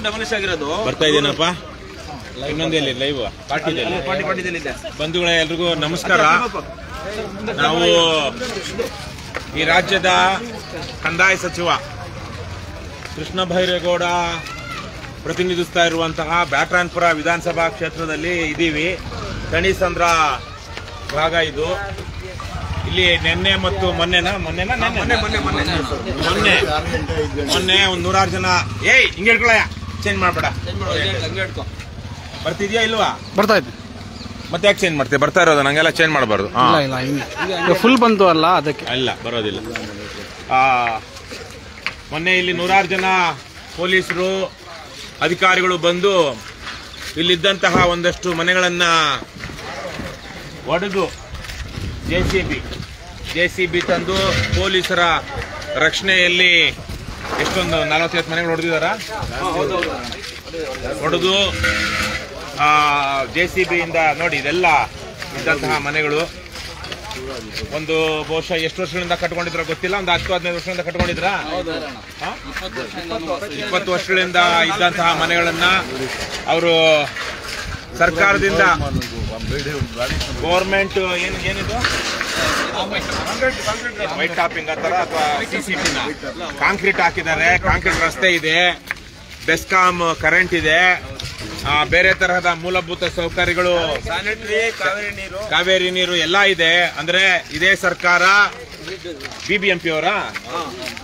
ಡಮಲಿಶ್ ಆಗಿರೋದು ಬರ್ತಾ ಇದೇನಪ್ಪ. ಇನ್ನೊಂದೇಲಿ ಲೈವ್ ಪಾರ್ಟಿ ಬಂಧುಗಳೇ, ಎಲ್ರಿಗೂ ನಮಸ್ಕಾರ. ನಾವು ಈ ರಾಜ್ಯದ ಕಂದಾಯ ಸಚಿವ ಕೃಷ್ಣ ಬೈರೇಗೌಡ ಪ್ರತಿನಿಧಿಸ್ತಾ ಇರುವಂತಹ ಬ್ಯಾಟ್ರಾಯನಪುರ ವಿಧಾನಸಭಾ ಕ್ಷೇತ್ರದಲ್ಲಿ ಇದ್ದೀವಿ. ಕಣಿಸಂದ್ರ ಭಾಗ ಇದು. ಇಲ್ಲಿ ನಿನ್ನೆ ಮತ್ತು ಮೊನ್ನೆ ಒಂದು 100 ಜನ ಹಿಂಗೆ ಹೇಳ್ಕೊಳ ಚೇಂಜ್ ಮಾಡ್ಬೇಡ. ಬರ್ತಿದ್ಯಾ ಇಲ್ವಾ? ಬರ್ತಾ ಇದ್ದೆ. ಮತ್ತೆ ಯಾಕೆ ಚೇಂಜ್ ಮಾಡ್ತೀವಿ? ಬರ್ತಾ ಇರೋದು ನಂಗೆಲ್ಲ ಚೇಂಜ್ ಮಾಡಬಾರ್ದು. ಫುಲ್ ಬಂತು ಅಲ್ಲ, ಅದಕ್ಕೆ ಇಲ್ಲ ಬರೋದಿಲ್ಲ. ಮೊನ್ನೆ ಇಲ್ಲಿ 100 ಜನ ಪೊಲೀಸರು ಅಧಿಕಾರಿಗಳು ಬಂದು ಇಲ್ಲಿದ್ದಂತಹ ಒಂದಷ್ಟು ಮನೆಗಳನ್ನ ಒಡೆದು ಜೆಸಿಬಿ ತಂದು ಪೊಲೀಸರ ರಕ್ಷಣೆಯಲ್ಲಿ ಎಷ್ಟೊಂದು 40 ಮನೆಗಳು ಹೊಡೆದಿದಾರ. ಹೊಡೆದು ಜೆಸಿಬಿಯಿಂದ ನೋಡಿ ಇದೆಲ್ಲ ಇದ್ದಂತಹ ಮನೆಗಳು ಒಂದು ಬಹುಶಃ ಎಷ್ಟು ವರ್ಷಗಳಿಂದ ಕಟ್ಕೊಂಡಿದ್ರ ಗೊತ್ತಿಲ್ಲ, ಒಂದು 10-15 ವರ್ಷಗಳಿಂದ ಕಟ್ಕೊಂಡಿದ್ರ. 20 ವರ್ಷಗಳಿಂದ ಇದ್ದಂತಹ ಮನೆಗಳನ್ನ ಅವರು ಸರ್ಕಾರದಿಂದ ಗೌರ್ಮೆಂಟ್ ಏನಿದು ವೈಟ್ ಟಾಪಿಂಗ್ ಅಂತಾರ ಅಥವಾ ಸಿಸಿಟಿನ ಕಾಂಕ್ರೀಟ್ ಹಾಕಿದ್ದಾರೆ. ಕಾಂಕ್ರೀಟ್ ರಸ್ತೆ ಇದೆ, ಬೆಸ್ಕಾಂ ಕರೆಂಟ್ ಇದೆ, ಬೇರೆ ತರಹದ ಮೂಲಭೂತ ಸೌಕರ್ಯಗಳು, ಕಾವೇರಿ ನೀರು ಎಲ್ಲ ಇದೆ. ಅಂದ್ರೆ ಇದೇ ಸರ್ಕಾರ ಬಿಬಿಎಂಪಿ ಅವರ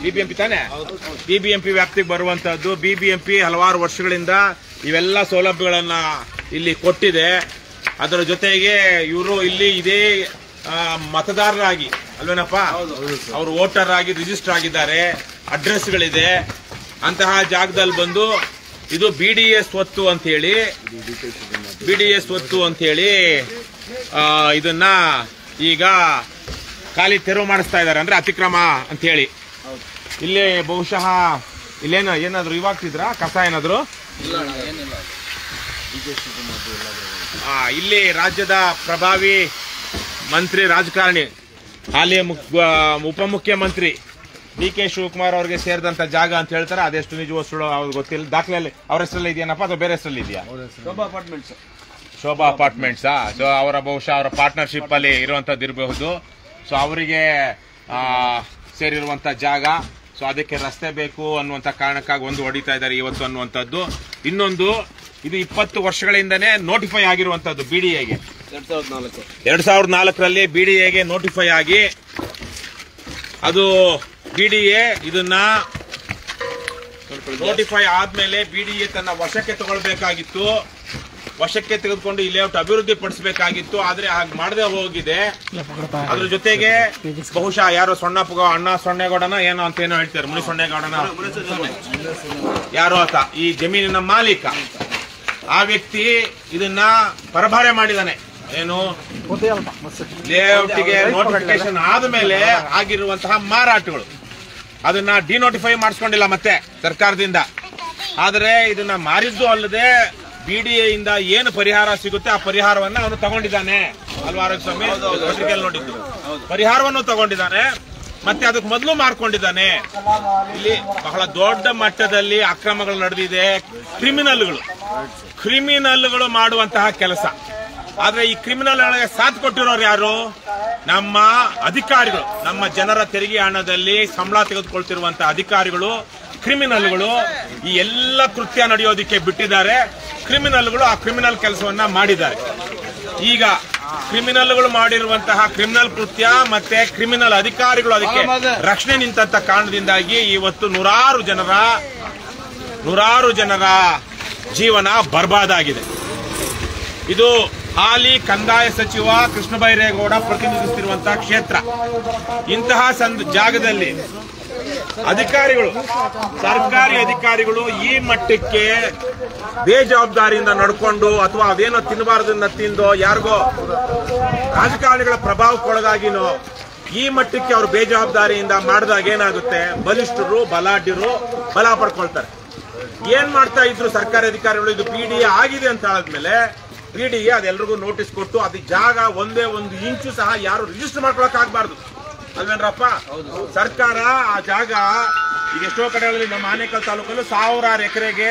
ಬಿಬಿಎಂಪಿ ತಾನೆ, ಬಿಬಿಎಂಪಿ ವ್ಯಾಪ್ತಿಗೆ ಬರುವಂತಹದ್ದು. ಬಿಬಿಎಂಪಿ ಹಲವಾರು ವರ್ಷಗಳಿಂದ ಇವೆಲ್ಲ ಸೌಲಭ್ಯಗಳನ್ನ ಇಲ್ಲಿ ಕೊಟ್ಟಿದೆ. ಅದರ ಜೊತೆಗೆ ಇವರು ಇಲ್ಲಿ ಇದೇ ಮತದಾರರಾಗಿ ಅಲ್ವೇನಪ್ಪ, ಅವರು ವೋಟರ್ ಆಗಿ ರಿಜಿಸ್ಟರ್ ಆಗಿದ್ದಾರೆ, ಅಡ್ರೆಸ್ಗಳಿದೆ. ಅಂತಹ ಜಾಗದಲ್ಲಿ ಬಂದು ಇದು ಬಿಡಿಎ ಸ್ವತ್ತು ಅಂತ ಹೇಳಿ ಇದನ್ನ ಈಗ ಖಾಲಿ ತೆರವು ಮಾಡಿಸ್ತಾ ಇದ್ದಾರೆ. ಅಂದ್ರೆ ಅತಿಕ್ರಮ ಅಂತ ಹೇಳಿ. ಇಲ್ಲಿ ಬಹುಶಃ ಏನಾದ್ರು ಇವಾಗ್ತಿದ್ರ ಕಸ ಏನಾದ್ರು ಇಲ್ಲಿ ರಾಜ್ಯದ ಪ್ರಭಾವಿ ಮಂತ್ರಿ ರಾಜಕಾರಣಿ ಹಾಲಿ ಉಪಮುಖ್ಯಮಂತ್ರಿ ಡಿ.ಕೆ. ಶಿವಕುಮಾರ್ ಅವರಿಗೆ ಸೇರಿದಂತ ಜಾಗ ಅಂತ ಹೇಳ್ತಾರೆ. ಅದೆಷ್ಟು ನಿಜವೋ ಸುಳ್ಳು ಅವ್ರಿಗೆ ಗೊತ್ತಿಲ್ಲ. ದಾಖಲೆಯಲ್ಲಿ ಅವ್ರ ಹೆಸರಲ್ಲಿ ಇದೆಯೇನಪ್ಪ ಅಥವಾ ಬೇರೆ ಹೆಸರಲ್ಲಿ ಇದೆಯಾ? ಶೋಭಾ ಅಪಾರ್ಟ್ಮೆಂಟ್ಸ್. ಸೊ ಅವರ ಬಹುಶಃ ಅವರ ಪಾರ್ಟ್ನರ್ಶಿಪ್ ಅಲ್ಲಿ ಇರುವಂತದ್ದು ಇರಬಹುದು. ಸೊ ಅವರಿಗೆ ಸೇರಿರುವಂತ ಜಾಗ. ಸೊ ಅದಕ್ಕೆ ರಸ್ತೆ ಬೇಕು ಅನ್ನುವಂತ ಕಾರಣಕ್ಕಾಗಿ ಒಂದು ಹೊಡಿತಾ ಇದ್ದಾರೆ ಇವತ್ತು ಅನ್ನುವಂಥದ್ದು. ಇನ್ನೊಂದು, ಇದು 20 ವರ್ಷಗಳಿಂದನೇ ನೋಟಿಫೈ ಆಗಿರುವಂತದ್ದು ಬಿಡಿಎಗೆ. 2004ರಲ್ಲಿ ಬಿಡಿಎಗೆ ನೋಟಿಫೈ ಆಗಿ ಅದು ಬಿಡಿಎ ಇದನ್ನ ನೋಟಿಫೈ ಆದ್ಮೇಲೆ ಬಿಡಿಎ ತನ್ನ ವಶಕ್ಕೆ ತಗೊಳ್ಬೇಕಾಗಿತ್ತು. ವಶಕ್ಕೆ ತೆಗೆದುಕೊಂಡು ಈ ಲೇಔಟ್ ಅಭಿವೃದ್ಧಿ ಪಡಿಸಬೇಕಾಗಿತ್ತು. ಆದ್ರೆ ಹಾಗೆ ಮಾಡದೆ ಹೋಗಿದೆ. ಅದ್ರ ಜೊತೆಗೆ ಬಹುಶಃ ಯಾರೋ ಅಣ್ಣ ಸೊನ್ನೆಗೌಡನ ಏನೋ ಅಂತ ಏನೋ ಹೇಳ್ತಾರೆ, ಮುನಿ ಸೊನ್ನೆಗೌಡನ ಯಾರೋ ಆತ ಈ ಜಮೀನಿನ ಮಾಲೀಕ. ಆ ವ್ಯಕ್ತಿ ಇದನ್ನ ಪರಭಾರೆ ಮಾಡಿದಾನೆ. ಏನು ಲೇಔಟ್ಗೆ ನೋಟಿಫಿಕೇಶನ್ ಆದ್ಮೇಲೆ ಆಗಿರುವಂತಹ ಮಾರಾಟಗಳು ಅದನ್ನ ಡಿನೋಟಿಫೈ ಮಾಡಿಸ್ಕೊಂಡಿಲ್ಲ ಮತ್ತೆ ಸರ್ಕಾರದಿಂದ. ಆದರೆ ಇದನ್ನ ಮಾರಿದ್ದು ಅಲ್ಲದೆ ಬಿಡಿಎ ಇಂದ ಏನು ಪರಿಹಾರ ಸಿಗುತ್ತೆ ಆ ಪರಿಹಾರವನ್ನ ಅವನು ತಗೊಂಡಿದ್ದಾನೆ ಅಲ್ವಾ? ಆರೋಗ್ಯ ಸ್ವಾಮಿ ಪತ್ರಿಕೆಯಲ್ಲಿ ನೋಡಿದ್ದು ಪರಿಹಾರವನ್ನು ತಗೊಂಡಿದ್ದಾನೆ. ಮತ್ತೆ ಅದಕ್ಕೆ ಮೊದಲು ಮಾರ್ಕೊಂಡಿದ್ದಾನೆ. ಇಲ್ಲಿ ಬಹಳ ದೊಡ್ಡ ಮಟ್ಟದಲ್ಲಿ ಅಕ್ರಮಗಳು ನಡೆದಿದೆ. ಕ್ರಿಮಿನಲ್ಗಳು ಮಾಡುವಂತಹ ಕೆಲಸ. ಆದ್ರೆ ಈ ಕ್ರಿಮಿನಲ್ ಸಾಥ್ ಕೊಟ್ಟಿರೋರು ಯಾರು? ನಮ್ಮ ಅಧಿಕಾರಿಗಳು, ನಮ್ಮ ಜನರ ತೆರಿಗೆ ಹಣದಲ್ಲಿ ಸಂಬಳ ತೆಗೆದುಕೊಳ್ತಿರುವಂತಹ ಅಧಿಕಾರಿಗಳು, ಕ್ರಿಮಿನಲ್ಗಳು ಈ ಎಲ್ಲ ಕೃತ್ಯ ನಡೆಯೋದಕ್ಕೆ ಬಿಟ್ಟಿದ್ದಾರೆ. ಕ್ರಿಮಿನಲ್ಗಳು ಆ ಕ್ರಿಮಿನಲ್ ಕೆಲಸವನ್ನ ಮಾಡಿದ್ದಾರೆ. ಈಗ ಕ್ರಿಮಿನಲ್ಗಳು ಮಾಡಿರುವಂತಹ ಕ್ರಿಮಿನಲ್ ಕೃತ್ಯ ಮತ್ತೆ ಕ್ರಿಮಿನಲ್ ಅಧಿಕಾರಿಗಳು ಅದಕ್ಕೆ ರಕ್ಷಣೆ ನಿಂತ ಕಾರಣದಿಂದಾಗಿ ಇವತ್ತು ನೂರಾರು ಜನರ ಜೀವನ ಬರ್ಬಾದಾಗಿದೆ. ಇದು ಹಾಲಿ ಕಂದಾಯ ಸಚಿವ ಕೃಷ್ಣ ಬೈರೇಗೌಡ ಪ್ರತಿನಿಧಿಸುತ್ತಿರುವಂತಹ ಕ್ಷೇತ್ರ. ಇಂತಹ ಜಾಗದಲ್ಲಿ ಸರ್ಕಾರಿ ಅಧಿಕಾರಿಗಳು ಈ ಮಟ್ಟಕ್ಕೆ ಬೇಜವಾಬ್ದಾರಿಯಿಂದ ನಡ್ಕೊಂಡು ಅಥವಾ ಅದೇನೋ ತಿನ್ನಬಾರದನ್ನ ತಿಂದೋ ಯಾರಿಗೋ ರಾಜಕಾರಣಿಗಳ ಪ್ರಭಾವಕ್ಕೊಳಗಾಗಿನೋ ಈ ಮಟ್ಟಕ್ಕೆ ಅವರು ಬೇಜವಾಬ್ದಾರಿಯಿಂದ ಮಾಡಿದಾಗ ಏನಾಗುತ್ತೆ? ಬಲಿಷ್ಠರು ಬಲಾಢ್ಯರು ಬಲ ಪಡ್ಕೊಳ್ತಾರೆ. ಏನ್ ಮಾಡ್ತಾ ಇದ್ರು ಸರ್ಕಾರಿ ಅಧಿಕಾರಿಗಳು? ಇದು ಬಿಡಿಎ ಆಗಿದೆ ಅಂತ ಹೇಳಿದ್ಮೇಲೆ ಬಿಡಿಎ ಅದೆಲ್ಲರಿಗೂ ನೋಟಿಸ್ ಕೊಟ್ಟು ಅದು ಜಾಗ ಒಂದೇ 1 ಇಂಚು ಸಹ ಯಾರು ರಿಜಿಸ್ಟರ್ ಮಾಡ್ಕೊಳಕ್ ಆಗ್ಬಾರ್ದು. ಅಲ್ವೇನ್ರಪ್ಪ? ಸರ್ಕಾರ ಆ ಜಾಗ ಈಗ ಎಷ್ಟೋ ಕಡೆಗಳಲ್ಲಿ ನಮ್ಮ ಆನೇಕಲ್ ತಾಲೂಕಲ್ಲೂ 1000 ಎಕರೆಗೆ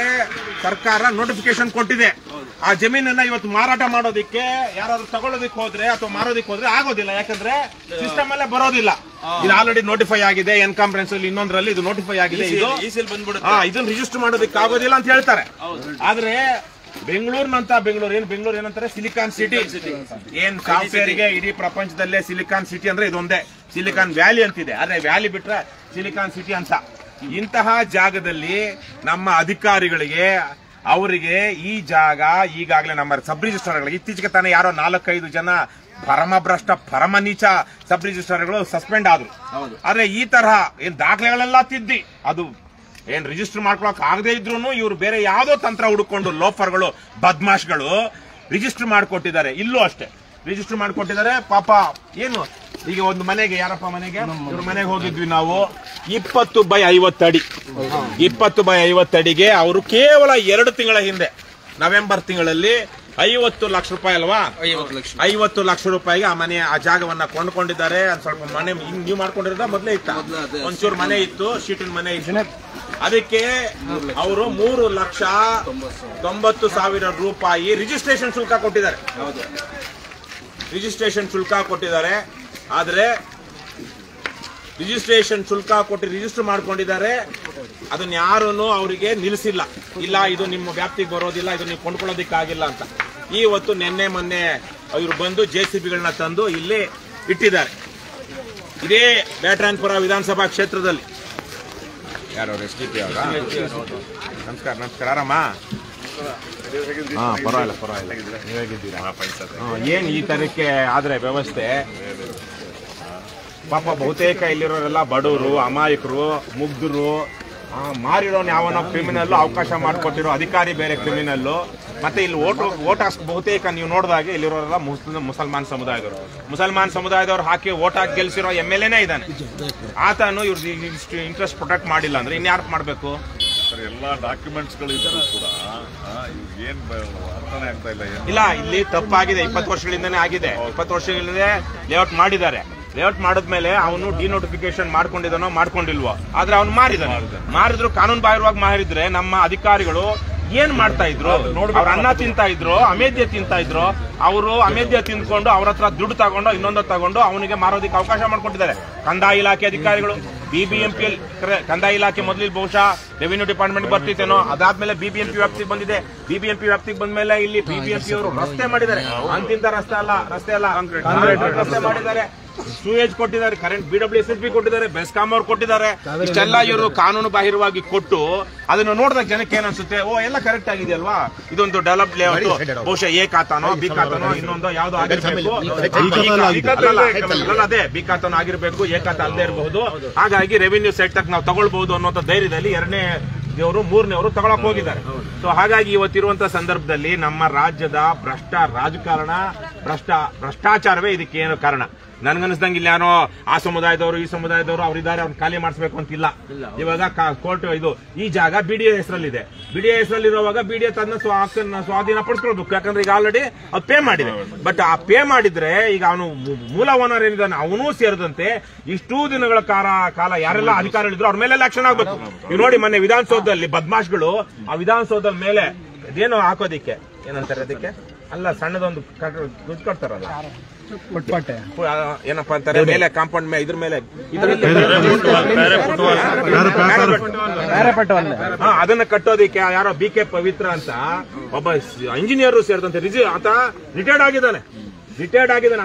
ಸರ್ಕಾರ ನೋಟಿಫಿಕೇಶನ್ ಕೊಟ್ಟಿದೆ. ಆ ಜಮೀನನ್ನ ಇವತ್ತು ಮಾರಾಟ ಮಾಡೋದಿಕ್ಕೆ ಯಾರಾದ್ರೂ ತಗೊಳ್ಳೋದಿಕ್ ಹೋದ್ರೆ ಅಥವಾ ಮಾರೋದಿಕ್ ಹೋದ್ರೆ ಆಗೋದಿಲ್ಲ. ಯಾಕಂದ್ರೆ ಸಿಸ್ಟಮ್ ಅಲ್ಲೇ ಬರೋದಿಲ್ಲ. ಇದು ಆಲ್ರೆಡಿ ನೋಟಿಫೈ ಆಗಿದೆ, ಎನ್ಕಾಂಫರೆನ್ಸ್ ಅಲ್ಲಿ ಇನ್ನೊಂದ್ರಲ್ಲಿ ಇದು ನೋಟಿಫೈ ಆಗಿದೆ, ಇದನ್ನ ರಿಜಿಸ್ಟರ್ ಮಾಡೋದಿಕ್ಕೆ ಆಗೋದಿಲ್ಲ ಅಂತ ಹೇಳ್ತಾರೆ. ಆದ್ರೆ ಬೆಂಗಳೂರು ಏನಂತಾರೆ, ಸಿಲಿಕಾನ್ ಸಿಟಿ. ಏನ್ ಸಾಫ್ಟ್ವೇರ್ಗೆ ಇಡೀ ಪ್ರಪಂಚದಲ್ಲೇ ಸಿಲಿಕಾನ್ ಸಿಟಿ ಅಂದ್ರೆ ಇದೊಂದೇ, ಸಿಲಿಕಾನ್ ವ್ಯಾಲಿ ಅಂತಿದೆ. ಆದ್ರೆ ವ್ಯಾಲಿ ಬಿಟ್ರೆ ಸಿಲಿಕಾನ್ ಸಿಟಿ ಅಂತ. ಇಂತಹ ಜಾಗದಲ್ಲಿ ನಮ್ಮ ಅಧಿಕಾರಿಗಳಿಗೆ ಅವರಿಗೆ ಈ ಜಾಗ ಈಗಾಗಲೇ ನಮ್ಮ ಸಬ್ ರಿಜಿಸ್ಟ್ರಾರ್ಗಳಿಗೆ ಇತ್ತೀಚೆಗೆ ತಾನೇ ಯಾರೋ 4-5 ಜನ ಪರಮಭ್ರಷ್ಟ ಪರಮ ನೀಚ ಸಬ್ ರಿಜಿಸ್ಟ್ರಾರ್ಗಳು ಸಸ್ಪೆಂಡ್ ಆದ್ರು. ಆದ್ರೆ ಈ ತರಹ ಏನ್ ದಾಖಲೆಗಳೆಲ್ಲ ತಿದ್ದಿ ಅದು ಏನ್ ರಿಜಿಸ್ಟರ್ ಮಾಡ್ಕೊಳಕ್ ಆಗದೆ ಇದ್ರು ಇವ್ರು ಬೇರೆ ಯಾವ್ದೋ ತಂತ್ರ ಹುಡುಕೊಂಡು ಲೋಫರ್ಗಳು ಬದ್ಮಾಶ್ಗಳು ರಿಜಿಸ್ಟರ್ ಮಾಡ್ಕೊಟ್ಟಿದ್ದಾರೆ. ಇಲ್ಲೂ ಅಷ್ಟೇ ರಿಜಿಸ್ಟರ್ ಮಾಡ್ಕೊಟ್ಟಿದ್ದಾರೆ. ಪಾಪ ಏನು ಈಗ ಒಂದು ಮನೆಗೆ ಯಾರಪ್ಪ ಮನೆಗೆ ಇವ್ರ ಮನೆಗೆ ಹೋಗಿದ್ವಿ ನಾವು. 20x50 ಅಡಿ 20x50 ಅಡಿಗೆ ಅವರು ಕೇವಲ 2 ತಿಂಗಳ ಹಿಂದೆ ನವೆಂಬರ್ ತಿಂಗಳಲ್ಲಿ 50 ಲಕ್ಷ ರೂಪಾಯಿ ಅಲ್ವಾ, 50 ಲಕ್ಷ ರೂಪಾಯಿಗೆ ಆ ಜಾಗವನ್ನ ಕೊಂಡ್ಕೊಂಡಿದ್ದಾರೆ. ಸ್ವಲ್ಪ ಮನೆ ನೀವು ಮಾಡ್ಕೊಂಡಿರೋದ ಮೊದಲೇ ಇತ್ತ, ಒಂಚೂರು ಮನೆ ಇತ್ತು, ಶೀಟಿನ ಮನೆ ಇತ್ತು. ಅದಕ್ಕೆ ಅವರು 3,90,000 ರೂಪಾಯಿ ರಿಜಿಸ್ಟ್ರೇಷನ್ ಶುಲ್ಕ ಕೊಟ್ಟಿದ್ದಾರೆ. ಆದ್ರೆ ರಿಜಿಸ್ಟ್ರೇಷನ್ ಶುಲ್ಕ ಕೊಟ್ಟು ರಿಜಿಸ್ಟರ್ ಮಾಡ್ಕೊಂಡಿದ್ದಾರೆ. ಅದನ್ನ ಯಾರನ್ನು ಅವರಿಗೆ ನಿಲ್ಲಿಸಿಲ್ಲ. ಇಲ್ಲ ಇದು ನಿಮ್ಮ ವ್ಯಾಪ್ತಿಗೆ ಬರೋದಿಲ್ಲ, ಇದು ನೀವು ಕೊಂಡ್ಕೊಳ್ಳೋದಿಕ್ಕಾಗಿಲ್ಲ ಅಂತ. ಇವತ್ತು ನಿನ್ನೆ ಮೊನ್ನೆ ಇವರು ಬಂದು JCBಗಳನ್ನ ತಂದು ಇಲ್ಲಿ ಇಟ್ಟಿದ್ದಾರೆ. ಇದೇ ಬ್ಯಾಟರಾಯನಪುರ ವಿಧಾನಸಭಾ ಕ್ಷೇತ್ರದಲ್ಲಿ. ಯಾರು SDP ಅವರ? ನಮಸ್ಕಾರ ಆರಾಮ? ಪರವಾಗಿಲ್ಲ ನೀವೇಗಿದ್ದೀರಾ? ಏನ್ ಈ ತರಕ್ಕೆ ಆದ್ರೆ ವ್ಯವಸ್ಥೆ ಪಾಪ ಬಹುತೇಕ ಇಲ್ಲಿರೋರೆಲ್ಲ ಬಡವರು, ಅಮಾಯಕರು, ಮುಗ್ಧರು, ಮಾರಿರೋನ್ ಯಾವನೋ ಕ್ರಿಮಿನಲ್ ಅವಕಾಶ ಮಾಡಿಕೊಟ್ಟಿರೋ ಅಧಿಕಾರಿ ಬೇರೆ ಕ್ರಿಮಿನಲ್. ಮತ್ತೆ ಇಲ್ಲಿ ಓಟ್ ಹಾಕಿ ಬಹುತೇಕ ನೀವು ನೋಡಿದಾಗೆ ಇಲ್ಲಿರೋರೆಲ್ಲ ಮುಸಲ್ಮಾನ್ ಸಮುದಾಯದವ್ರು ಹಾಕಿ ಓಟ್ ಹಾಕಿ ಗೆಲ್ಸಿರೋ MLAನೇ ಇದ್ದಾನೆ. ಆತನು ಇವ್ರದ್ದು ಇಂಟ್ರೆಸ್ಟ್ ಪ್ರೊಟೆಕ್ಟ್ ಮಾಡಿಲ್ಲ ಅಂದ್ರೆ ಇನ್ಯಾರು ಮಾಡಬೇಕು? ಎಲ್ಲಾ ಡಾಕ್ಯುಮೆಂಟ್ಸ್ ಗಳು ಇದ್ರೂ ಕೂಡ ಏನ್ ಅರ್ಥನೇ ಆಗ್ತಾ ಇಲ್ಲ. ಇಲ್ಲ, ಇಲ್ಲಿ ತಪ್ಪಾಗಿದೆ. 20 ವರ್ಷಗಳಿಂದನೇ ಆಗಿದೆ. 20 ವರ್ಷಗಳಿಂದ ಲೇಔಟ್ ಮಾಡಿದ್ದಾರೆ. ಲೇಔಟ್ ಮಾಡಿದ್ಮೇಲೆ ಅವನು ಡಿನೋಟಿಫಿಕೇಶನ್ ಮಾಡ್ಕೊಂಡಿಲ್ವೋ, ಆದ್ರೆ ಅವ್ನು ಮಾರಿದ್ರು ಕಾನೂನು ಬಾಹಿರವಾಗಿ ಮಾರಿದ್ರೆ ನಮ್ಮ ಅಧಿಕಾರಿಗಳು ಏನ್ ಮಾಡ್ತಾ ಇದ್ರು? ಅವ್ರ ಅನ್ನ ತಿಂತಾ ಇದ್ರು, ಅಮೇಧ್ಯ ತಿಂತಾ ಇದ್ರು. ಅವರು ಅಮೇಧ್ಯ ತಿಂದ್ಕೊಂಡು ಅವ್ರ ಹತ್ರ ದುಡ್ಡು ತಗೊಂಡು ಇನ್ನೊಂದು ತಗೊಂಡು ಅವನಿಗೆ ಮಾರೋದಿಕ್ಕೆ ಅವಕಾಶ ಮಾಡ್ಕೊಂಡಿದ್ದಾರೆ ಕಂದಾಯ ಇಲಾಖೆ ಅಧಿಕಾರಿಗಳು. BBMP ಕಂದಾಯ ಇಲಾಖೆ ಮೊದಲಿಗೆ ಬಹುಶಃ ರೆವಿನ್ಯೂ ಡಿಪಾರ್ಟ್ಮೆಂಟ್ ಬರ್ತಿತ್ತೇನೋ, ಅದಾದ್ಮೇಲೆ BBMP ವ್ಯಾಪ್ತಿಗೆ ಬಂದಿದೆ. BBMP ವ್ಯಾಪ್ತಿಗೆ ಬಂದ್ಮೇಲೆ ಇಲ್ಲಿ BBMP ಅವರು ರಸ್ತೆ ಮಾಡಿದ್ದಾರೆ. ಅಂತಿಂತ ರಸ್ತೆ ಅಲ್ಲ ರಸ್ತೆ ಮಾಡಿದ್ದಾರೆ. ಸೂಯೇಜ್ ಕೊಟ್ಟಿದ್ದಾರೆ, ಕರೆಂಟ್ BWSSB ಕೊಟ್ಟಿದ್ದಾರೆ, ಬೆಸ್ಕಾಂ ಅವ್ರು ಕೊಟ್ಟಿದ್ದಾರೆ. ಇಷ್ಟೆಲ್ಲ ಇವರು ಕಾನೂನು ಬಾಹಿರವಾಗಿ ಕೊಟ್ಟು ಅದನ್ನು ನೋಡಿದಾಗ ಜನಕ್ಕೆ ಏನ್ ಅನ್ಸುತ್ತೆ, ಎಲ್ಲ ಕರೆಕ್ಟ್ ಆಗಿದೆ ಅಲ್ವಾ, ಇದೊಂದು ಡೆವಲಪ್ ಲೇಔಟ್, ಬಹುಶಃ A ಖಾತಾನೋ B ಖಾತಾನೋ ಇನ್ನೊಂದು ಯಾವ್ದೋ ಆಗಿರ್ಬೇಕು, ಅದೇ B ಖಾತಾನೋ ಆಗಿರ್ಬೇಕು, A ಖಾತಾ ಅಲ್ಲದೆ ಇರಬಹುದು. ಹಾಗಾಗಿ ರೆವಿನ್ಯೂ ಸೆಕ್ಟರ್ ನಾವು ತಗೊಳ್ಬಹುದು ಅನ್ನೋ ಧೈರ್ಯದಲ್ಲಿ 2ನೇ ದೇವರು 3ನೇ ಅವರು ತಗೊಳಕ್ ಹೋಗಿದ್ದಾರೆ. ಸೊ ಹಾಗಾಗಿ ಇವತ್ತಿರುವಂತಹ ಸಂದರ್ಭದಲ್ಲಿ ನಮ್ಮ ರಾಜ್ಯದ ಭ್ರಷ್ಟ ರಾಜಕಾರಣ, ಭ್ರಷ್ಟಾಚಾರವೇ ಇದಕ್ಕೆ ಏನು ಕಾರಣ. ನನ್ಗನ್ಸ್ದಂಗೆ ಇಲ್ಲಿ ಯಾರೋ ಆ ಸಮುದಾಯದವರು ಈ ಸಮುದಾಯದವರು ಅವರಿದ್ದಾರೆ, ಅವ್ರನ್ನ ಖಾಲಿ ಮಾಡಿಸ್ಬೇಕು ಅಂತಿಲ್ಲ. ಇವಾಗ ಕೋರ್ಟ್ ಈ ಜಾಗ BDA ಹೆಸರಲ್ಲಿದೆ. BDA ಹೆಸರಲ್ಲಿರುವಾಗ BDA ತನ್ನ ಸ್ವಾಧೀನ ಪಡಿಸ್ಕೊಳ್ಬೇಕು. ಯಾಕಂದ್ರೆ ಈಗ ಆಲ್ರೆಡಿ ಅದು ಪೇ ಮಾಡಿದೆ. ಬಟ್ ಆ ಪೇ ಮಾಡಿದ್ರೆ ಈಗ ಅವನು ಮೂಲ ಓನರ್ ಏನಿದ್ದಾನೆ ಅವನೂ ಸೇರಿದಂತೆ ಇಷ್ಟೂ ದಿನಗಳ ಕಾಲ ಯಾರೆಲ್ಲ ಅಧಿಕಾರಿಗಳಿದ್ರು ಅವ್ರ ಮೇಲೆಲ್ಲ ಆಕ್ಷನ್ ಆಗ್ಬೇಕು. ಈಗ ನೋಡಿ ಮೊನ್ನೆ ವಿಧಾನಸೌಧದಲ್ಲಿ ಬದ್ಮಾಶ್ಗಳು ಆ ವಿಧಾನಸೌಧದ ಮೇಲೆ ಇದೇನೋ ಹಾಕೋದಿಕ್ಕೆ ಏನಂತಾರೆ ಅದಕ್ಕೆ ಅಲ್ಲ ಸಣ್ಣದೊಂದು ದುಡ್ಡು ಕೊಡ್ತಾರಲ್ಲ, ಏನಪ್ಪಾ ಅಂತಾರೆ, ಮೇಲೆ ಕಾಂಪೌಂಡ್ ಮೇಲೆ ಇದ್ರ ಮೇಲೆ ಅದನ್ನ ಕಟ್ಟೋದಿಕ್ಕೆ ಯಾರೋ BK ಪವಿತ್ರ ಅಂತ ಒಬ್ಬ ಇಂಜಿನಿಯರ್ ಸೇರಿದಂತೆ ಆತ ರಿಟೈರ್ಡ್ ಆಗಿದ್ದಾನೆ.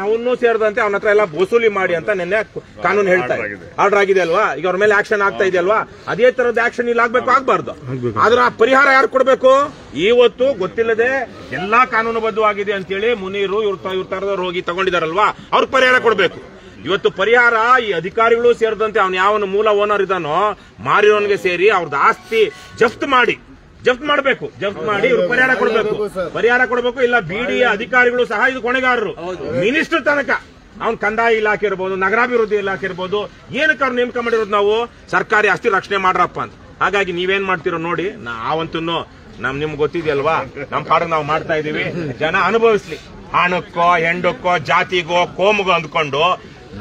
ಅವನು ಸೇರಿದಂತೆ ಅವನ ಹತ್ರ ಎಲ್ಲ ವಸೂಲಿ ಮಾಡಿ ಅಂತ ನಿನ್ನೆ ಕಾನೂನು ಹೇಳ್ತಾ ಆರ್ಡರ್ ಆಗಿದೆ ಅಲ್ವಾ. ಈಗ ಅವ್ರ ಮೇಲೆ ಆಕ್ಷನ್ ಆಗ್ತಾ ಇದೆ ಅಲ್ವಾ. ಅದೇ ತರದ ಆಕ್ಷನ್ ಇಲ್ಲಿ ಆಗ್ಬಾರ್ದು. ಆದ್ರೆ ಆ ಪರಿಹಾರ ಯಾರು ಕೊಡ್ಬೇಕು? ಇವತ್ತು ಗೊತ್ತಿಲ್ಲದೆ ಎಲ್ಲಾ ಕಾನೂನುಬದ್ಧವಾಗಿದೆ ಅಂತೇಳಿ ಮುನೀರು ಇವ್ರ ತರದವ್ರು ಹೋಗಿ ತಗೊಂಡಿದಾರಲ್ವಾ, ಅವ್ರಿಗೆ ಪರಿಹಾರ ಕೊಡ್ಬೇಕು. ಇವತ್ತು ಪರಿಹಾರ ಈ ಅಧಿಕಾರಿಗಳು ಸೇರಿದಂತೆ ಅವನು ಯಾವನು ಮೂಲ ಓನರ್ ಇದ್ದಾನೋ ಮಾರಿರೋನ್ಗೆ ಸೇರಿ ಅವ್ರದ್ದು ಆಸ್ತಿ ಜಪ್ತ್ ಮಾಡಿ ಇವ್ರು ಪರಿಹಾರ ಕೊಡಬೇಕು. ಇಲ್ಲ BDA ಅಧಿಕಾರಿಗಳು ಸಹ ಇದು ಕೊನೆಗಾರರು. ಮಿನಿಸ್ಟರ್ ತನಕ ಅವ್ನು ಕಂದಾಯ ಇಲಾಖೆ ಇರ್ಬೋದು, ನಗರಾಭಿವೃದ್ಧಿ ಇಲಾಖೆ ಇರ್ಬೋದು, ಏನಕ್ಕೆ ಅವ್ರು ನೇಮಕ ಮಾಡಿರೋದು ನಾವು ಸರ್ಕಾರಿ ಆಸ್ತಿ ರಕ್ಷಣೆ ಮಾಡ್ರಪ್ಪ ಅಂತ. ಹಾಗಾಗಿ ನೀವೇನ್ ಮಾಡ್ತಿರೋ ನೋಡಿ, ನಾವಂತೂ ನಿಮ್ಗೆ ಗೊತ್ತಿದೆಯಲ್ವಾ, ನಮ್ಮ ಪಾಡು ನಾವು ಮಾಡ್ತಾ ಇದೀವಿ. ಜನ ಅನುಭವಿಸ್ಲಿ. ಹಣಕ್ಕೋ ಹೆಂಡಕ್ಕೋ ಜಾತಿಗೋ ಕೋಮಗೋ ಅಂದ್ಕೊಂಡು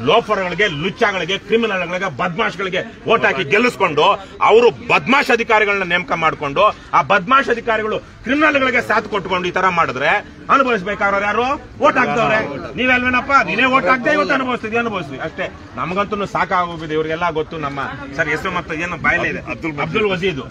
ಲೋಫರ್ಗಳಿಗೆ, ಲುಚ್ಚಾಗಳಿಗೆ, ಕ್ರಿಮಿನಲ್ಗಳಿಗೆ, ಬದ್ಮಾಶ್ಗಳಿಗೆ ಓಟ್ ಹಾಕಿ ಗೆಲ್ಲಿಸ್ಕೊಂಡು ಅವರು ಬದ್ಮಾಶ್ ಅಧಿಕಾರಿಗಳನ್ನ ನೇಮಕ ಮಾಡಿಕೊಂಡು ಆ ಬದ್ಮಾಶ್ ಅಧಿಕಾರಿಗಳು ಕ್ರಿಮಿನಲ್ಗಳಿಗೆ ಸಾಥ್ ಕೊಟ್ಕೊಂಡು ಈ ತರ ಮಾಡಿದ್ರೆ ಅನುಭವಿಸಬೇಕಾದ್ರೆ ಯಾರು? ಓಟ್ ಹಾಕ್ದವ್ರೆ. ನೀವೆಲ್ವೇನಪ್ಪ, ನೀನೇ ಓಟ್ ಹಾಕ್ದೆ ಇವತ್ತು ಅನುಭವಿಸ್ತೀವಿ ಅಷ್ಟೇ. ನಮಗಂತೂ ಸಾಕಾಗೋಗಿದೆ ಇವ್ರಿಗೆಲ್ಲ ಗೊತ್ತು. ನಮ್ಮ ಸರ್ ಹೆಸರು ಮತ್ತೆ ಏನು ಬಾಯಲ್ಲೇ ಇದೆ, ಅಬ್ದುಲ್ ವಜೀದ್.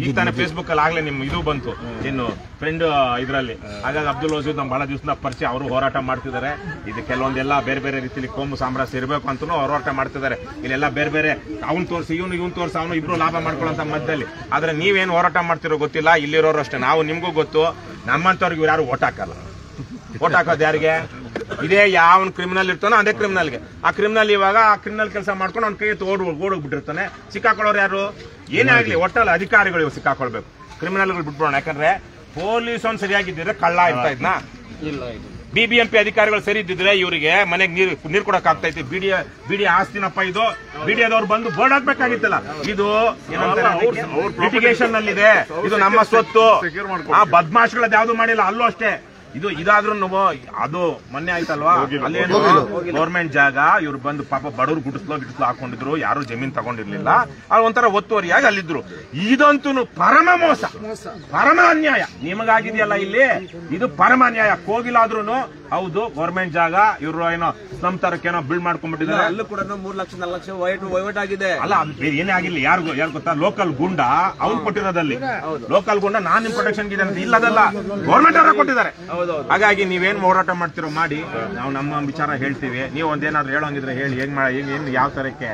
ಈಗ ತಾನೇ ಫೇಸ್ಬುಕ್ ಅಲ್ಲಿ ಆಗ್ಲೇ ನಿಮ್ ಇದು ಬಂತು, ಇನ್ನು ಫ್ರೆಂಡ್ ಇದ್ರಲ್ಲಿ. ಹಾಗಾಗಿ ಅಬ್ದುಲ್ ವಜೀದ್ ನಮ್ ಬಹಳ ದಿವಸದ ಪರಿಚಯ. ಅವರು ಹೋರಾಟ ಮಾಡ್ತಿದ್ದಾರೆ. ಇದು ಕೆಲವೊಂದೆಲ್ಲ ಬೇರೆ ಬೇರೆ ರೀತಿಯಲ್ಲಿ ಕೋಮು ಸಾಮ್ರಾಜ್ಯ ಇರಬೇಕು ಅಂತೂ ಹೋರಾಟ ಮಾಡ್ತಿದ್ದಾರೆ. ಇಲ್ಲೆಲ್ಲ ಬೇರೆ ಬೇರೆ ಅವ್ನು ತೋರಿಸಿ ಇವನು ತೋರಿಸಿ ಅವನು ಇಬ್ರು ಲಾಭ ಮಾಡ್ಕೊಳ್ಳೋಂತ ಮಧ್ಯದಲ್ಲಿ. ಆದ್ರೆ ನೀವೇನು ಹೋರಾಟ ಮಾಡ್ತಿರೋ ಗೊತ್ತಿಲ್ಲ. ಇಲ್ಲಿರೋರು ಅಷ್ಟೇ, ನಾವು ನಿಮ್ಗೂ ಗೊತ್ತು. ನಮ್ಮಂತವ್ರಿಗೆ ಇವ್ರು ಯಾರು ಓಟ್ ಹಾಕಲ್ಲ. ಓಟ್ ಹಾಕೋದು ಯಾರಿಗೆ? ಇದೇ ಯಾವನ್ ಕ್ರಿಮಿನಲ್ ಇರ್ತಾನೋ ಅದೇ ಕ್ರಿಮಿನಲ್ಗೆ. ಆ ಕ್ರಿಮಿನಲ್ ಇವಾಗ ಆ ಕ್ರಿಮಿನಲ್ ಕೆಲಸ ಮಾಡ್ಕೊಂಡು ಅವ್ನ ಕೈ ಓಡೋಗ್ಬಿಟ್ಟಿರ್ತಾನೆ. ಸಿಕ್ಕಾಕೊಳ್ಳೋರು ಯಾರು? ಏನೇ ಆಗ್ಲಿ ಒಟ್ಟಲ್ಲಿ ಅಧಿಕಾರಿಗಳು ಇವ್ ಸಿಕ್ಕಾಕೊಳ್ಬೇಕು. ಕ್ರಿಮಿನಲ್ಗಳು ಬಿಟ್ಬಿಡೋಣ. ಯಾಕಂದ್ರೆ ಪೊಲೀಸ್ ಅವ್ನು ಸರಿಯಾಗಿದ್ದಿದ್ರೆ ಕಳ್ಳ ಇರ್ತಾ ಇದ್ನಾ? BBMP ಅಧಿಕಾರಿಗಳು ಸರಿ ಇದ್ದಿದ್ರೆ ಇವರಿಗೆ ಮನೆಗೆ ನೀರು ಕೊಡಕ್ ಆಗ್ತಾ ಇತ್ತು. ಬಿಡಿ ಆಸ್ತಿನಪ್ಪ ಇದು, ಬಿಡಿಯದವ್ರು ಬಂದು ಬೋರ್ಡ್ ಹಾಕ್ಬೇಕಾಗಿತ್ತಲ್ಲ. ಇದು ಲಿಟಿಗೇಷನ್ ನಲ್ಲಿದೆ, ಇದು ನಮ್ಮ ಸ್ವತ್ತು. ಆ ಬದ್ಮಾಶ್ಗಳದ್ದು ಯಾವ್ದು ಮಾಡಿಲ್ಲ. ಅಲ್ಲೂ ಅಷ್ಟೇ. ಇದಾದ್ರೂ ಅದು ಮೊನ್ನೆ ಆಯ್ತಲ್ವಾ, ಅಲ್ಲೇನು ಗೌರ್ಮೆಂಟ್ ಜಾಗ ಇವ್ರು ಬಂದು ಪಾಪ ಬಡವ್ರು ಗುಡಿಸ್ಲೋ ಹಾಕೊಂಡಿದ್ರು. ಯಾರು ಜಮೀನ್ ತಗೊಂಡಿರ್ಲಿಲ್ಲ. ಅವ್ರು ಒಂಥರ ಒತ್ತುವರಿಯಾಗಿ ಅಲ್ಲಿದ್ರು. ಇದಂತೂ ಪರಮ ಮೋಸ, ಪರಮ ಅನ್ಯಾಯ. ನಿಮಗಾಗಿದೆಯಲ್ಲ ಇಲ್ಲಿ, ಇದು ಪರಮ ಅನ್ಯಾಯ. ಕೋಗಿಲಾದ್ರೂ ಹೌದು ಗೌರ್ಮೆಂಟ್ ಜಾಗ, ಇವ್ರು ಏನೋ ಸ್ಲಮ್ ತರಕ್ಕೇನೋ ಬಿಲ್ಡ್ ಮಾಡ್ಕೊಂಡ್ಬಿಟ್ಟಿದ್ದಾರೆ. ಅಲ್ಲೂ ಕೂಡ 3 ಲಕ್ಷ 4 ಲಕ್ಷ ವಹಿವಾಟ್ ಆಗಿದೆ. ಅಲ್ಲ, ಅದು ಏನೇ ಆಗಿಲ್ಲ. ಯಾರು ಗೊತ್ತಾ? ಲೋಕಲ್ ಗುಂಡ ಅವ್ನು ಕೊಟ್ಟಿರೋದಲ್ಲಿ. ಲೋಕಲ್ ಗುಂಡ ನಾನ್ ಪ್ರೊಟೆಕ್ಷನ್ ಇದೆ ಅಂತ ಇಲ್ಲದಲ್ಲ, ಗೌರ್ಮೆಂಟ್ ಅವರ ಕೊಟ್ಟಿದ್ದಾರೆ. ಹಾಗಾಗಿ ನೀವೇನ್ ಹೋರಾಟ ಮಾಡ್ತಿರೋ ಮಾಡಿ, ನಾವು ನಮ್ಮ ವಿಚಾರ ಹೇಳ್ತೀವಿ. ನೀವು ಒಂದೇನಾದ್ರು ಹೇಳೋಂಗಿದ್ರೆ ಹೇಳಿ. ಏನ್ ಯಾವ ತರಕ್ಕೆ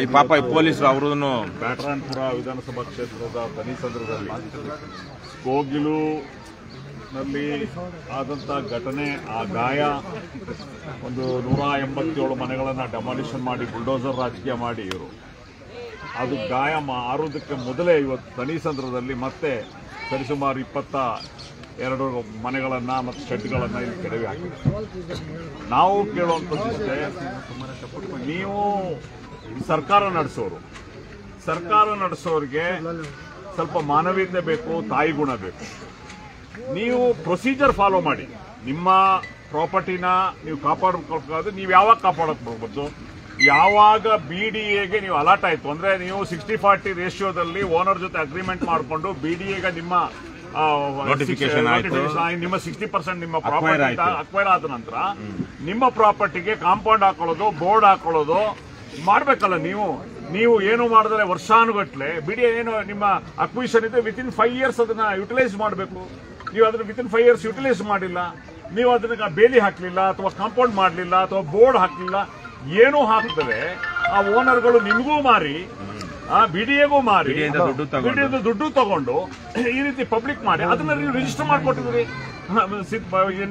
ಈ ಪಾಪ ಈ ಪೊಲೀಸರು ಅವ್ರನ್ನು ಬ್ಯಾಟರಾಯನಪುರ ವಿಧಾನಸಭಾ ಕ್ಷೇತ್ರದ ತನಿಸಂದ್ರದಲ್ಲಿ ಕೋಗಿಲುನಲ್ಲಿ ಆದಂತ ಘಟನೆ, ಆ ಗಾಯ, ಒಂದು 187 ಮನೆಗಳನ್ನ ಡೆಮಾಲಿಷನ್ ಮಾಡಿ ಬುಲ್ಡೋಸರ್ ರಾಜಕೀಯ ಮಾಡಿ ಇವರು ಅದು ಗಾಯ ಆರೋದಕ್ಕೆ ಮೊದಲೇ ಇವತ್ತು ತನಿಸಂದ್ರದಲ್ಲಿ ಮತ್ತೆ ಸರಿಸುಮಾರು 22 ಮನೆಗಳನ್ನ ಮತ್ತು ಶೆಡ್ಗಳನ್ನ ಇಲ್ಲಿ ಕೆಡವಿ ಹಾಕಿದೆ. ನಾವು ಕೇಳುವಂಥದ್ದಿಷ್ಟೇ, ನೀವು ಸರ್ಕಾರ ನಡೆಸೋರಿಗೆ ಸ್ವಲ್ಪ ಮಾನವೀಯತೆ ಬೇಕು, ತಾಯಿ ಗುಣ ಬೇಕು. ನೀವು ಪ್ರೊಸೀಜರ್ ಫಾಲೋ ಮಾಡಿ. ನಿಮ್ಮ ಪ್ರಾಪರ್ಟಿನ ನೀವು ಕಾಪಾಡಬೇಕಾದ್ರೆ ನೀವು ಯಾವಾಗ ಕಾಪಾಡಕ್ ಬರ್ಬೋದು? ಯಾವಾಗ BDAಗೆ ನೀವು ಅಲಾಟ್ ಆಯ್ತು ಅಂದ್ರೆ, ನೀವು 60-40 ರೇಷಿಯೋದಲ್ಲಿ ಓನರ್ ಜೊತೆ ಅಗ್ರಿಮೆಂಟ್ ಮಾಡಿಕೊಂಡು BDAಗೆ ನಿಮ್ಮ ನಿಮ್ಮ 60% ನಿಮ್ಮ ಪ್ರಾಪರ್ಟಿ ಅಕ್ವೈರ್ ಆದ ನಂತರ ನಿಮ್ಮ ಪ್ರಾಪರ್ಟಿಗೆ ಕಾಂಪೌಂಡ್ ಹಾಕೊಳ್ಳೋದು, ಬೋರ್ಡ್ ಹಾಕೊಳ್ಳೋದು ಮಾಡ್ಬೇಕಲ್ಲ. ನೀವು ಏನು ಮಾಡಿದ್ರೆ ವರ್ಷಾನುಗಟ್ಲೆ BDA ಏನು ನಿಮ್ಮ ಅಕ್ವಿಷನ್ ಇದೆ, ವಿತಿನ್ 5 years ಅದನ್ನ ಯುಟಿಲೈಸ್ ಮಾಡಬೇಕು. ನೀವು ಅದನ್ನ ವಿತಿನ್ 5 years ಯುಟಿಲೈಸ್ ಮಾಡಿಲ್ಲ, ನೀವು ಅದನ್ನ ಬೇಲಿ ಹಾಕ್ಲಿಲ್ಲ, ಅಥವಾ ಕಾಂಪೌಂಡ್ ಮಾಡಲಿಲ್ಲ, ಅಥವಾ ಬೋರ್ಡ್ ಹಾಕ್ಲಿಲ್ಲ, ಏನೂ ಹಾಕಿದ್ರೆ ಆ ಓನರ್ಗಳು ನಿಮಗೂ ಮಾರಿ, BDAಗೂ ಮಾರಿ, BDAದ ದುಡ್ಡು ತಗೊಂಡು ಈ ರೀತಿ ಪಬ್ಲಿಕ್ ಮಾಡಿ ಅದನ್ನ ನೀವು ರಿಜಿಸ್ಟರ್ ಮಾಡ್ಕೊಟ್ಟಿದ್ರಿ.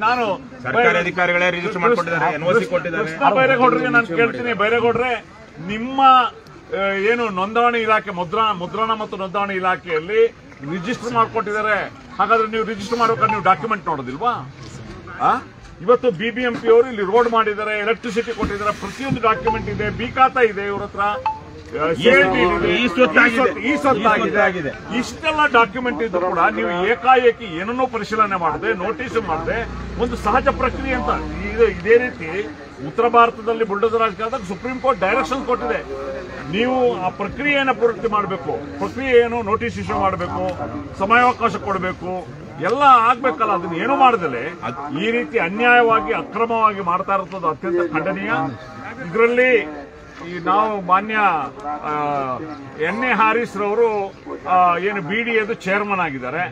ನಾನು ಸರ್ಕಾರಿ ಅಧಿಕಾರಿಗಳೇ ರಿಜಿಸ್ಟರ್ ಮಾಡ್ಕೊಟ್ಟಿದ್ದಾರೆ, NOC ಕೊಟ್ಟಿದ್ದಾರೆ. ಕೃಷ್ಣ ಬೈರೇಗೌಡರಿಗೆ ನಾನು ಕೇಳ್ತೀನಿ, ಬೈರೇಗೌಡ್ರೆ ನಿಮ್ಮ ಏನು ನೋಂದಣಿ ಇಲಾಖೆ, ಮುದ್ರಣ ಮತ್ತು ನೋಂದಣಿ ಇಲಾಖೆಯಲ್ಲಿ ರಿಜಿಸ್ಟರ್ ಮಾಡ್ಕೊಟ್ಟಿದ್ದಾರೆ. ಹಾಗಾದ್ರೆ ನೀವು ರಿಜಿಸ್ಟರ್ ಮಾಡ್ಬೇಕಾದ್ರೆ ನೀವು ಡಾಕ್ಯುಮೆಂಟ್ ನೋಡೋದಿಲ್ವಾ? ಇವತ್ತು BBMP ಅವರು ಇಲ್ಲಿ ರೋಡ್ ಮಾಡಿದ್ದಾರೆ, ಎಲೆಕ್ಟ್ರಿಸಿಟಿ ಕೊಟ್ಟಿದ್ದಾರೆ, ಪ್ರತಿಯೊಂದು ಡಾಕ್ಯುಮೆಂಟ್ ಇದೆ, ಬಿ ಖಾತಾ ಇದೆ ಇವ್ರ ಹತ್ರ, ಇಷ್ಟೆಲ್ಲ ಡಾಕ್ಯುಮೆಂಟ್ ಇದ್ರು ಕೂಡ ನೀವು ಏಕಾಏಕಿ ಏನನ್ನೂ ಪರಿಶೀಲನೆ ಮಾಡದೆ, ನೋಟಿಸ್ ಮಾಡದೆ, ಒಂದು ಸಹಜ ಪ್ರಕ್ರಿಯೆ ಅಂತ ಇದೇ ರೀತಿ ಉತ್ತರ ಭಾರತದಲ್ಲಿ ಬುಲ್ಡೋಸರ್ ರಾಜಕಾರಣದಾಗ ಸುಪ್ರೀಂ ಕೋರ್ಟ್ ಡೈರೆಕ್ಷನ್ ಕೊಟ್ಟಿದೆ. ನೀವು ಆ ಪ್ರಕ್ರಿಯೆಯನ್ನು ಪೂರ್ತಿ ಮಾಡಬೇಕು. ಪ್ರಕ್ರಿಯೆ ಏನು? ನೋಟಿಸ್ ಇಶ್ಯೂ ಮಾಡಬೇಕು, ಸಮಯಾವಕಾಶ ಕೊಡಬೇಕು, ಎಲ್ಲ ಆಗ್ಬೇಕಲ್ಲ. ಅದನ್ನ ಏನು ಮಾಡದಲೆ ಈ ರೀತಿ ಅನ್ಯಾಯವಾಗಿ ಅಕ್ರಮವಾಗಿ ಮಾಡ್ತಾ ಇರೋದು ಅತ್ಯಂತ ಖಂಡನೀಯ. ಇದರಲ್ಲಿ ನಾವು ಮಾನ್ಯ NA ಹಾರಿಸ್ ರವರು ಏನು BDAದು ಚೇರ್ಮನ್ ಆಗಿದ್ದಾರೆ.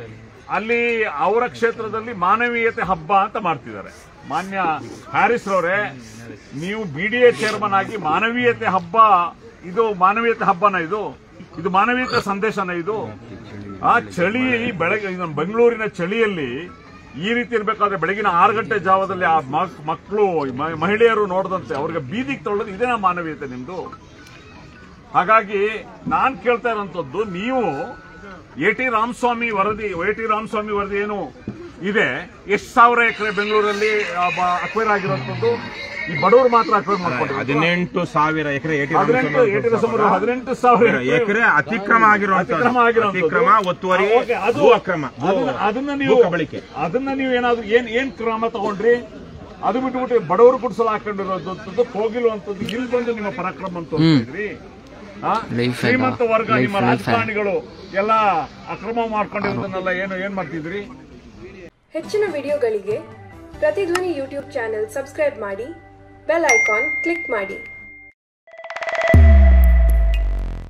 ಅಲ್ಲಿ ಅವರ ಕ್ಷೇತ್ರದಲ್ಲಿ ಮಾನವೀಯತೆ ಹಬ್ಬ ಅಂತ ಮಾಡ್ತಿದ್ದಾರೆ. ಮಾನ್ಯ ಹ್ಯಾರಿಸ್ ರವರೇ, ನೀವು BDA ಚೇರ್ಮನ್ ಆಗಿ ಮಾನವೀಯತೆ ಹಬ್ಬ, ಇದು ಮಾನವೀಯತೆ ಹಬ್ಬನ? ಇದು ಮಾನವೀಯತೆ ಸಂದೇಶನ? ಇದು ಆ ಚಳಿ ಬೆಳಗ್ಗೆ ಬೆಂಗಳೂರಿನ ಚಳಿಯಲ್ಲಿ ಈ ರೀತಿ ಇರಬೇಕಾದ್ರೆ ಬೆಳಗಿನ 6 ಗಂಟೆ ಜಾವದಲ್ಲಿ ಆ ಮಕ್ಕಳು ಮಹಿಳೆಯರು ನೋಡದಂತೆ ಅವ್ರಿಗೆ ಬೀದಿಗೆ ತೊಳ್ಳೋದು ಇದೇನಾ ಮಾನವೀಯತೆ ನಿಮ್ದು? ಹಾಗಾಗಿ ನಾನ್ ಕೇಳ್ತಾ ಇರೋಂಥದ್ದು, ನೀವು AT ರಾಮಸ್ವಾಮಿ ವರದಿ ಏನು ಇದೆ. ಎಷ್ಟು ಸಾವಿರ ಎಕರೆ ಬೆಂಗಳೂರಲ್ಲಿ ಅಕ್ವೈರ್ ಆಗಿರುವಂತದ್ದು, ಈ ಬಡವರು ಮಾತ್ರ ಅಕ್ವೈರ್ ಮಾಡ್ಕೊಂಡಿದ್ದಾರೆ. 18,000 ಎಕರೆ 18,000 ಎಕರೆ ಅತಿಕ್ರಮ ಅತಿಕ್ರಮ ಒತ್ತುವರಿ ಅಕ್ರಮ ಅದನ್ನ ನೀವು ಏನಾದ್ರು ಏನ್ ಕ್ರಮ ತಗೊಂಡ್ರಿ? ಅದು ಬಿಟ್ಬಿಟ್ಟು ಬಡವರು ಗುಡಿಸಲು ಹಾಕೊಂಡಿರೋದು ಹೋಗಿರುವಂತದ್ದು ಇಲ್ಲಿ ಬಂದು ನಿಮ್ಮ ಪರಾಕ್ರಮ ಅಂತ ತೋರಿಸಿದ್ರಿ. ಶ್ರೀಮಂತ ವರ್ಗ ನಿಮ್ಮ ರಾಜಕಾರಣಿಗಳು ಎಲ್ಲ ಅಕ್ರಮ ಮಾಡ್ಕೊಂಡಿರೋದನ್ನೆಲ್ಲ ಏನ್ ಮಾಡ್ತಿದ್ರಿ? ಹೆಚ್ಚಿನ ವಿಡಿಯೋಗಳಿಗೆ ಪ್ರತಿಧ್ವನಿ ಯೂಟ್ಯೂಬ್ ಚಾನೆಲ್ ಸಬ್ಸ್ಕ್ರೈಬ್ ಮಾಡಿ, ಬೆಲ್ ಐಕಾನ್ ಕ್ಲಿಕ್ ಮಾಡಿ.